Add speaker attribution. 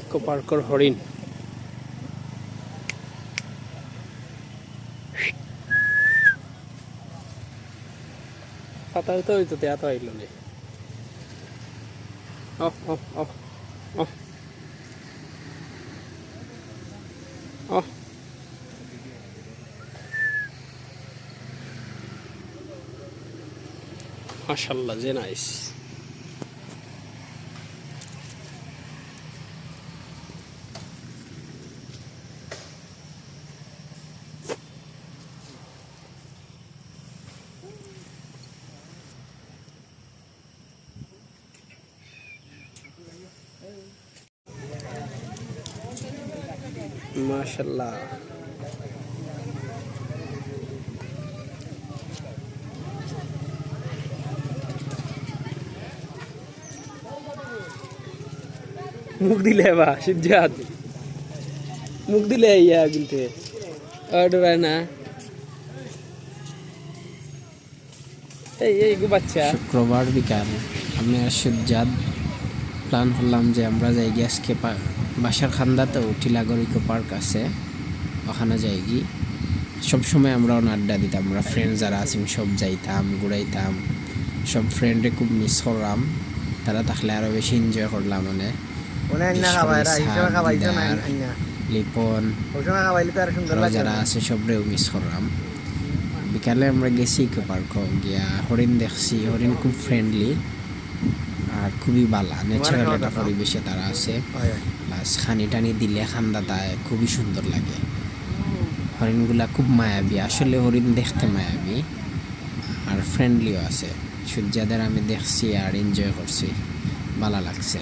Speaker 1: eco পার্কের হরিণ পাতায় তো হইতো এত আইল নে ও ও ও ও ও মাশাআল্লাহ যে নাইস মাশাআল্লাহ মুখ দিলে বা সিজ্জাত মুখ দিলে ইয়া গিলতে অর্ডার না এই গো বাচ্চা
Speaker 2: শুক্রবার বিকাল আমি আর সুজাদ প্ল্যান করলাম যে আমরা যাই গিয়ে আজকে বাসার খান্দাতে টিলাগড় ইকো পার্ক আছে ওখানে যাই গি সবসময় আমরা আড্ডা দিতাম আমরা ফ্রেন্ড যারা আছেন সব যাইতাম ঘুরাইতাম সব ফ্রেন্ডে খুব মিস করলাম তারা থাকলে আরো বেশি এনজয় করলাম মানে লিপন যারা আছে সবরেও মিস করলাম বিকালে আমরা গেছি ইকো পার্ক গিয়া হরিণ দেখছি হরিণ খুব ফ্রেন্ডলি আর খুবই ভালো ন্যাচারাল একটা পরিবেশে তারা আছে প্লাস খানি টানি দিলে খান্দাটায় খুবই সুন্দর লাগে হরিণগুলা খুব মায়াবী আসলে হরিণ দেখতে মায়াবী আর ফ্রেন্ডলিও আছে সূর্যাদের আমি দেখছি আর এনজয় করছি ভালো লাগছে